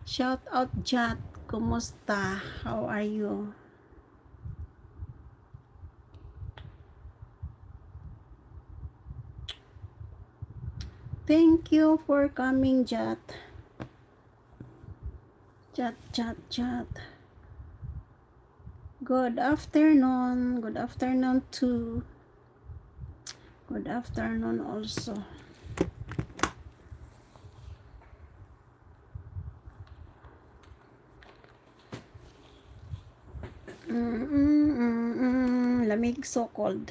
Shout out Jat. Kumusta? How are you? Thank you for coming, Jat. Jat. Good afternoon. Good afternoon too. Good afternoon also. Lamig, so cold.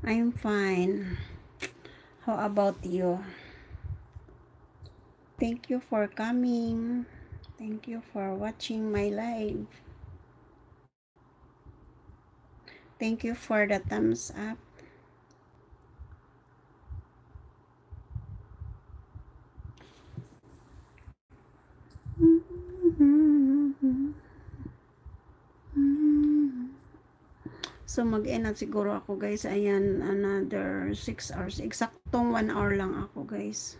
I'm fine. How about you? Thank you for coming. Thank you for watching my live. Thank you for the thumbs up. So mag-end na siguro ako guys. Ayan, another 6 hours. Eksaktong 1 hour lang ako guys.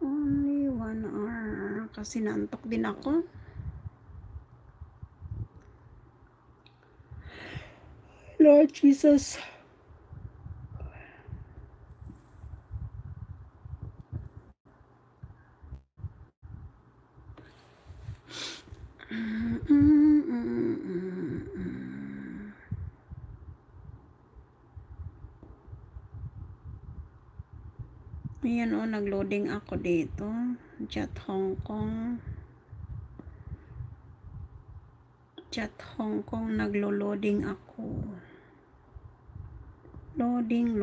Only 1 hour. Kasi naantok din ako. Lord Jesus. Ayan o, nagloading ako dito. Chat Hong Kong. Chat Hong Kong, naglo-loading ako. Loading.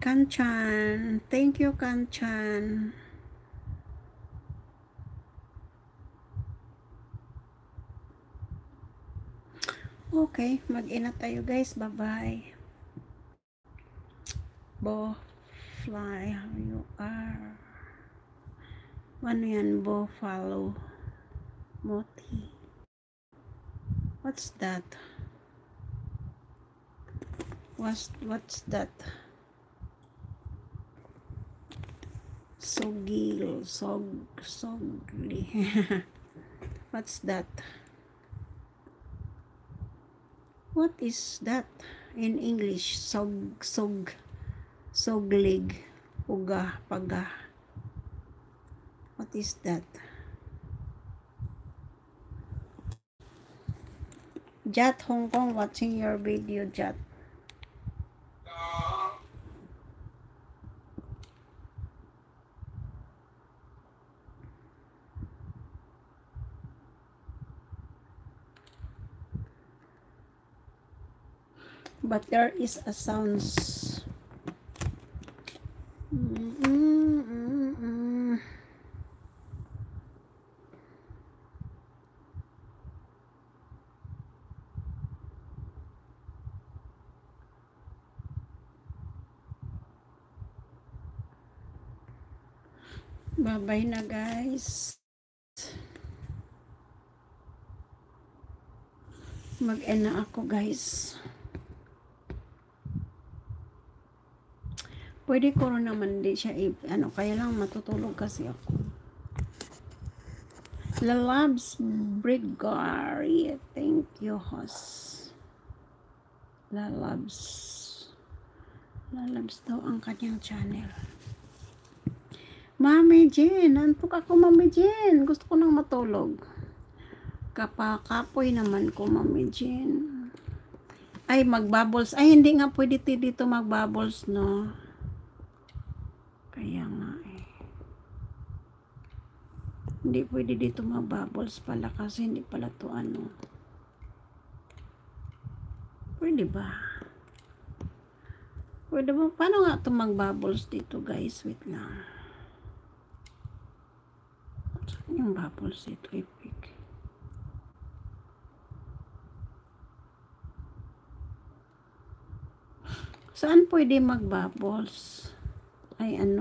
Kanchan. Thank you, Kanchan. Okay, mag-ina tayo guys. Bye-bye. Bo fly, how you are? Ano yan, Bo follow? Moti. What's that? What's that? Sogli. What's that? What is that in English? Soglig. Paga. What is that? Jat Hong Kong, watching your video, Jat. But there is a sounds. Bye-bye na guys. Mag-end na ako guys. Pwede ko rin naman di siya kaya lang matutulog kasi ako. Lalabs Brigari, thank you host. Lalabs daw ang kanyang channel. Mami Jen, antok ako Mami Jen. Gusto ko nang matulog. Kapakapoy naman ko Mami Jen. Ay magbubbles. Ay hindi nga pwede dito magbubbles no. Kaya nga hindi pwede dito magbubbles pala kasi hindi pala to ano. Pwede ba? Pwede ba? Paano nga ito mag-bubbles dito guys? Wait lang. Saan yung bubbles dito? Epic. Saan pwede mag-bubbles? Ay ano?